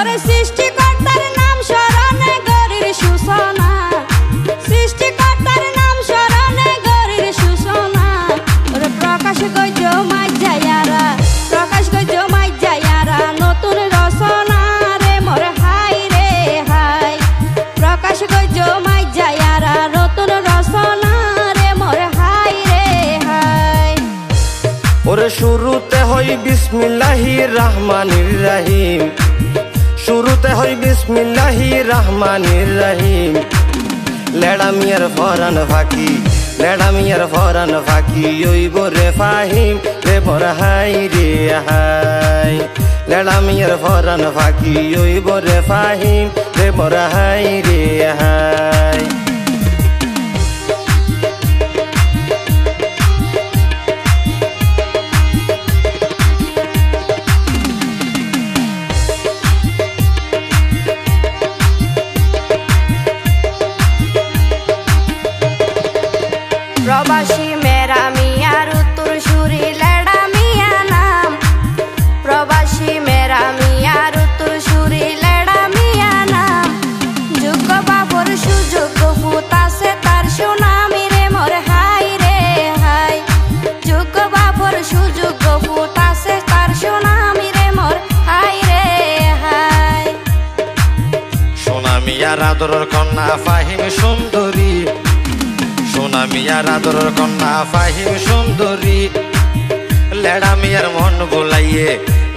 ওরে সৃষ্টিকর্তার নাম স্মরণে গরির সূচনা, সৃষ্টিকর্তার নাম স্মরণে গরির সূচনা। ওরে প্রকাশ গজ্য মাইজায়ারা, প্রকাশ গজ্য মাইজায়ারা নতুন রচনা রে মোর হাই রে হাই। প্রকাশ গজ্য মাইজায়ারা নতুন রচনা রে মোর হাই রে হাই। ওরে শুরুতে হই বিসমিল্লাহির রহমানির রহিম, শুরুতে হই বিসমিল্লাহির রহমানির রহিম। লেডা মিয়ার ফরান ফাঁকি, লেডা মিয়ার ফরান ফাঁকি ওইব রে ফাহিম রে মোর হাই রে হাই। লেডা মিয়ার ফরান ফাঁকি ওইব রে ফাহিম রে মোর হাই রে হাই। প্রবাসী মেরা মিয়ার উত্তর সুরি লেডা মিয়া নাম, প্রবাসী মেরা মিয়ার উত্তর সুরি লেডা মিয়া নাম। যোগ্য বাবর সুযোগ্য ফুত আছে তার সুনামি রে মোর হাই রে হাই। যোগ্য বাবর সুযোগ্য ফুত আছে তার সুনামি রে মোর হাই রে হাই। সোনা মিয়ার আদরের কন্যা ফাহিম সুন্দরী, সোনা মিয়ার আদরের কন্যা ফাহিম সুন্দরী। লেডা মিয়ার মন বোলাইয়ে,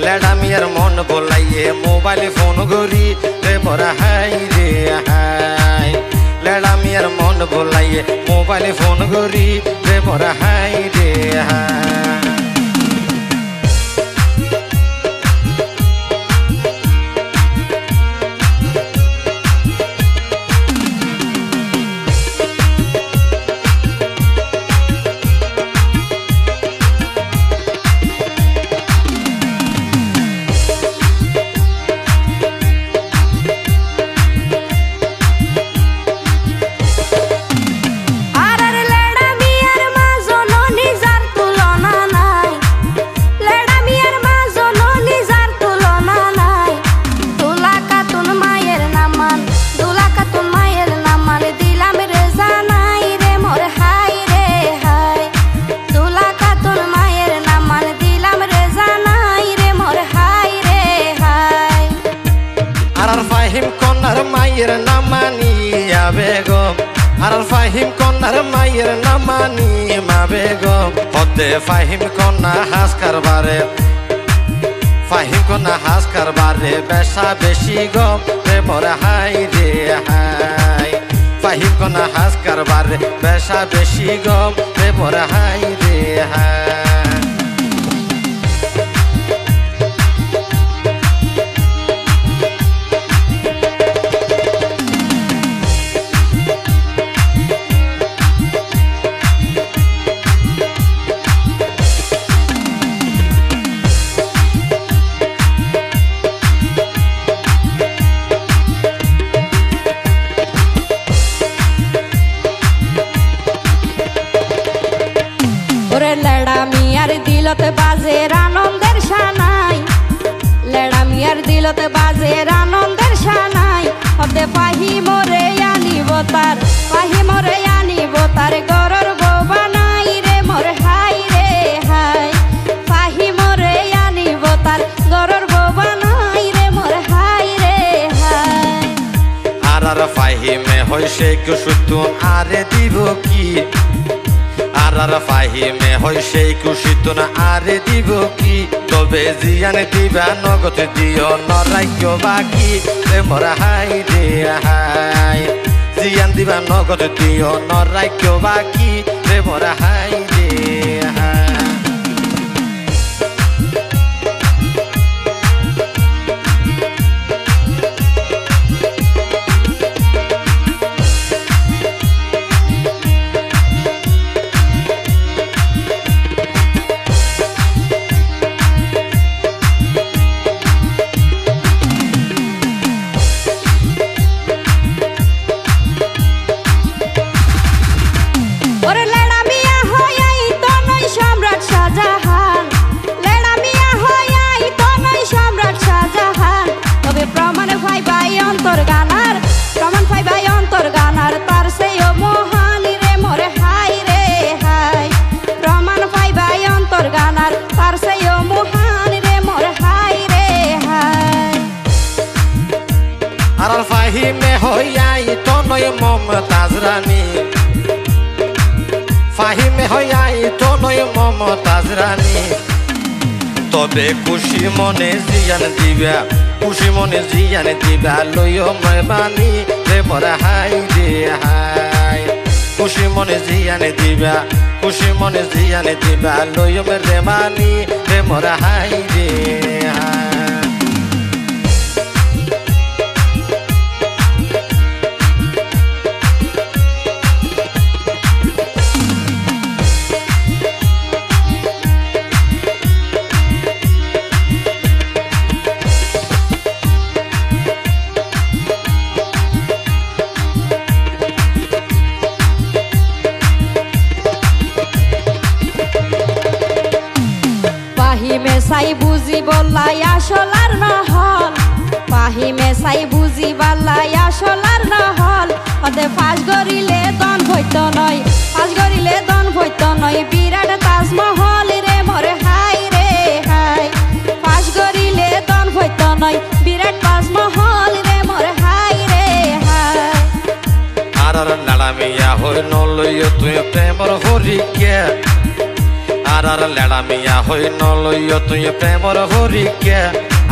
লেডা মিয়ার মন বোলাইয়ে মোবাইল ফোন গরি রে মোর হাই রে হাই। লেডা মিয়ার মন বোলাইয়ে মোবাইল ফোন গরি রে মোর হাই রে হাই। মায়ের নামানিয়া বেগম, আর ফাহিম কন্যার মায়ের নামানি মা বেগম। হতে ফাহিম কন্যা হাস কারবারে, ফাহিম কন্যা হাস কারবারে বেশা বেশি গম রে মোর হাই রে হাই। ফাহিম কন্যা হাস কারবারে বেশা বেশি গম রে মোর হাই রে হাই। ওরে লেডা মিয়ার দিলতে বাজের আনন্দের সানাই, লেডা মিয়ার দিলতে বাজের আনন্দের সানাই। হতে ফাহিমরে আনিব তার, ফাহিমরে আনিব তার গরর বউ বানাই রে মোর হাই রে হাই। ফাহিমরে আনিব তার গরর বউ বানাই রে মোর হাই রে হাই। আর ফাহিমে হই সে কুসুতুন আরে দিব কি, আর ফাহিমে হই সেই খুশিতো না আরে দিব কি। তবে জিয়ানে দিবা নগদ দিও নরাইক্য বাকি রে মোর হাই রে হাই। জিয়ান দিবা নগদ দিও নরাইক্য বাকি রে মোর হাই রে হাই। ওরে লেডা মিয়া হই আর ফাহিমে হইয়াই তো নয় মমতাজ রানী ফাহিমে হইয়াই তো নয় মমতাজ রানী তবে খুশি মনে জিয়ান দিবা খুশি মনে জিয়ান দিবা লইও মেহমানি রে মোরা হাই রে হাই খুশি মনে জিয়ান দিবা খুশি মনে জিয়ান দিবা লইও মেহমানি রে মোরা হাই রে হাই পাহিমে সাই বুঝি বললাই আসলার নহল পাহিমে সাই বুঝি বললাই আসলার নহল ওতে ফাঁস গরিলে দন ভইত নয় ফাঁস গরিলে দন ভইত নয় বিরাট তাজমহল রে মোরে হাই রে হাই ফাঁস গরিলে দন ভইত নয় বিরাট তাজমহল রে মোরে হাই রে হাই আর লাড়ামিয়া হই নলইও তুই প্রেমর হরিকে আর লেড়ামিয়া হই নলইও তুই প্রেমর হরিকে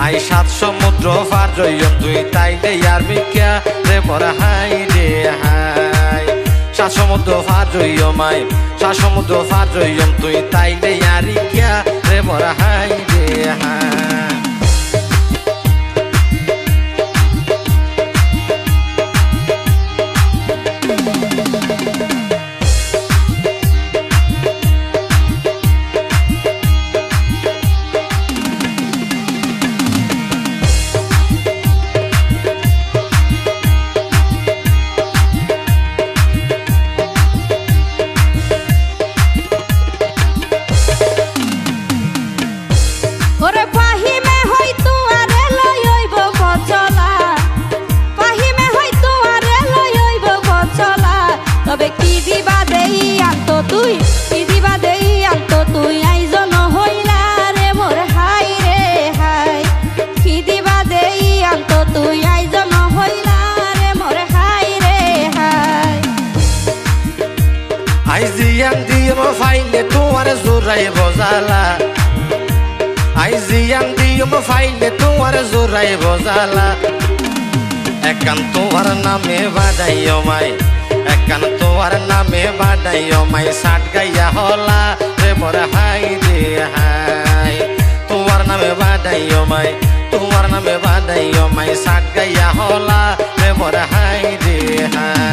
আই সাত সমুদ্র পার জইম তুই তাইলে আর মিকা রে মোর হাই রে হাই সাত সমুদ্র পার জইম মাই সাত সমুদ্র পার জইম তুই তাইলে আরিকা রে মোর হাই রে হাই ওরে পাহিমে হই তুয়ারে লইব বচলা পাহিমে হই তুয়ারে লইব বচলা তবে কি দিবা দেই আনতো তুই কি দিবা দেই আনতো তুই আইজন হইলা রে মোর হাই রে হাই কি দিবা দেই আনতো তুই আইজন হইলা রে মোর হাই রে হাই আই জিয়ান দিম ফাইলে তোমার জোরাই বজালা আই জিয়ান দিম ফাইলে তোমার জোরাই বজালা একান তোমার নামে বাজাইও মাই একান তোমার নামে বাজাইও মাই সাট গাইয়া হলা রে মোর হাই রে হাই তোমার নামে বাজাইও মাই তোমার নামে বাজাইও মাই সাট গাইয়া হলা রে মোর হাই রে হাই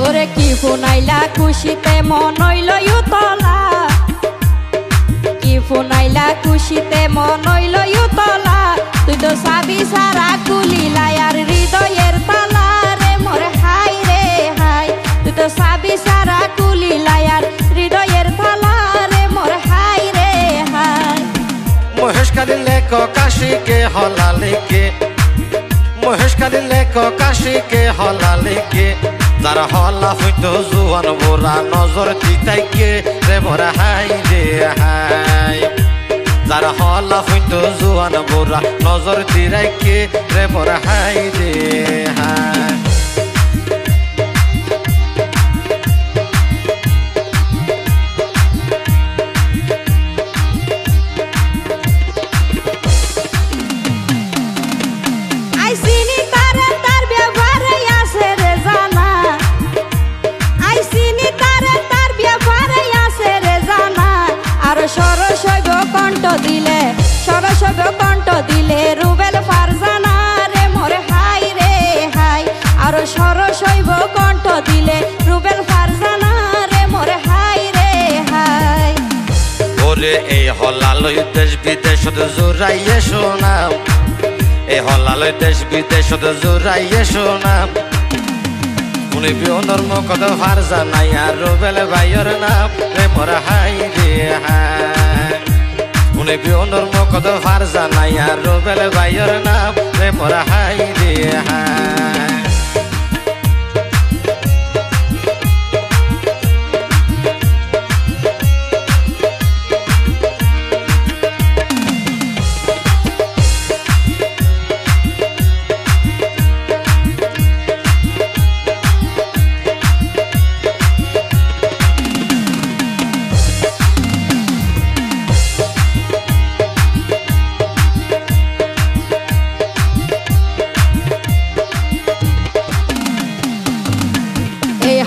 ওরে কি ফুনাইলা খুশিতে মন হইল ইউতলা কি ফুনাইলা খুশিতে মন হইল ইউতলা তুই তো সাবি সারা কুলিলাই আর হৃদয়ের তালা রে মোর হাই রে হাই তুই তো সাবি সারা কুলিলাই আর হৃদয়ের তালা রে মোর হাই রে হাই মহেশকালী লেখ কাশিকে হলালেকে মহেশকালী লেখ কাশিকে হলালেকে যারা হলা হইতো জুয়ান বোরা নজর দিতাইকে রে মোরা হাই রে হাই যারা হলা হইতো জুয়ান বোরা নজর দিরাইকে রে মোরা হাই রে হাই কণ্ঠ দিলে রুবেল ফারজানা রে মোর হাই রে হাই আর সরশৈব কণ্ঠ দিলে রুবেল ফারজানা রে মোর হাই রে হাই ওরে এই হলালই দেশ বিদেশত জোরাইয়ে শোনাম এই হলালই দেশ বিদেশত জোরাইয়ে শোনাম উনি বিয়নর মুখত ফার জানাই আর রুবেল ভাইয়ের নাম রে মোর হাই রে হাই উনি বিয়নর মুখত ফার জানাই আর রুবেল ভাইয়ের নাম রে মোর হাই রে হাই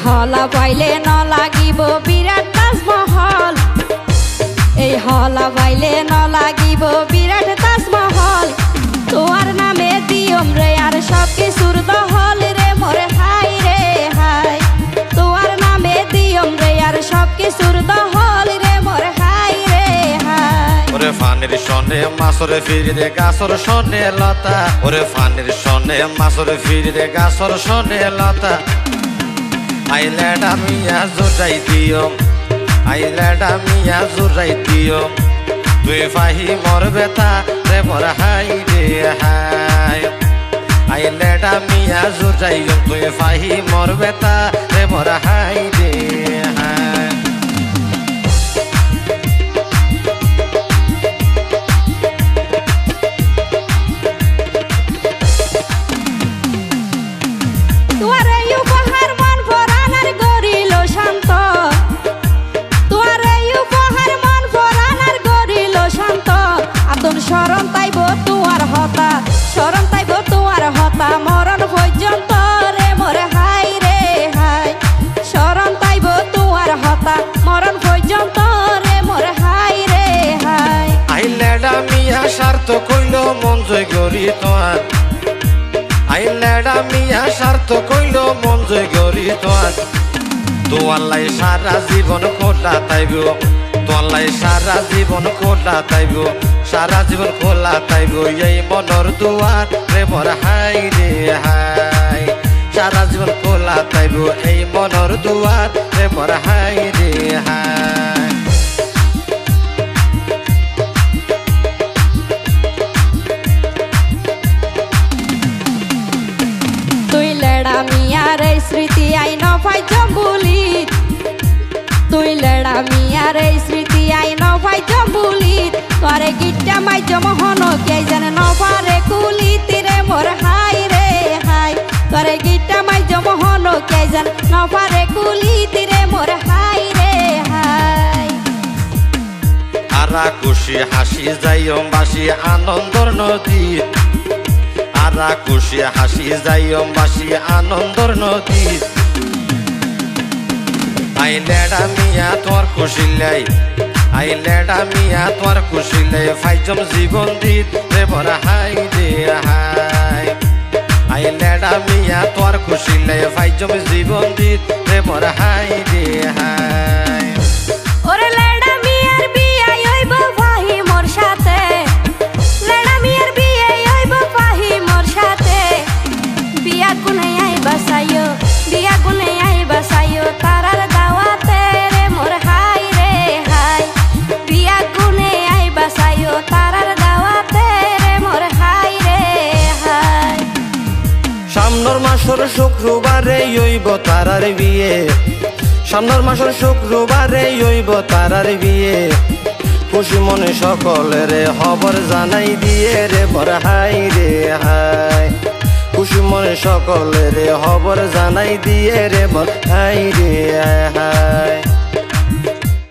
হলা বাইলে ন লাগিব বিরাট তাজমহল এই হলা বাইলে ন লাগিব বিরাট তাজমহল তোমার নামে দিয়ম রে আর সব কিছুর দহল রে মোরে হাই রে হাই তোমার নামে দিয়ম রে আর সব কিছুর দহল রে মোরে হাই রে হাই ওরে ফানের সনে মাছর ফিরে দে গাছর সনে লতা ওরে ফানের সনে মাছর ফিরে দে গাছর সনে লতা আইলেডা মিয়া জোরাই দিও আইলেডা মিয়া জোরাই দিও তুই ফাহি মোর বেতা রে মোর হাই রে হাই আইলেডা মিয়া জোরাই তুই ফাহি মোর বেতা রে মোর হাই রে হাই শরণ তাইব তোমার হতা শরণ তাইব তোমার হতা মরণ পর্যন্ত রে মোরে হাই রে হাই শরণ তাইব তোমার হতা মরণ পর্যন্ত রে মোরে হাই রে হাই আইলেডা মিয়া স্বার্থ কইল মন জয় গরি তোমার আইলেডা মিয়া স্বার্থ কইল মন জয় গরি তোমার তোয়াল্লাই সারা জীবন খোলা তাইব তোয়াল্লাই সারা জীবন খোলা তাইব সারা জীবন খোলা তাইব এই মনর দুয়ার রে মোর হাই রে হাই সারা জীবন খোলা তাইব এই মনর দুয়ার রে মোর হাই রে হাই তুই লেড়া মিয়ার এই স্মৃতি আইন ভাই জম্বুলি তুই লেড়া মিয়ার এই স্মৃতি আইন ভাই জম্বুলি তোরে গিট্টা মাই জমহন কে জানে নভারে কুলি তীরে মোর হাই রে হাই তোরে গিট্টা মাই জমহন কে জানে নভারে কুলি তীরে মোর হাই রে হাই আরা খুশি হাসি যাইও বাসি আনন্দর নদী আরা খুশি হাসি যাইও বাসি আনন্দর নদী আইলেডা মিয়া তোর খুশি লাই আইলেডা মিয়া তোর খুশি লাই ফাইজম জীবন দিত রে মোর হাই রে হাই আইলেডা মিয়া তোর খুশি লাই ফাইজম জীবন দিত রে মোর হাই রে হাই ওরে লেড়া মিয়ার বিয়ে হইব ভাই মোর সাথে লেড়া মিয়ার বিয়ে হইব ভাই মোর সাথে বিয়া গুনে আই বাসাইও বিয়া গুনে আই বাসাইও তারার দাওয়াতে রে মোর হাই রে হাই বিয়া গুনে আই বাসাইও তারার দাওয়াতে রে মোর হাই রে হাই সামনের মাসের শুক্রবারে হইব তারার বিয়ে সামনের মাসের শুক্রবারে হইব তারার বিয়ে খুশি মনে সকলের খবর জানাই দিয়ে রে মোর হাই রে হাই খুশি মনে সকলের খবর জানাই দিয়ে রে মোর হাই রে হাই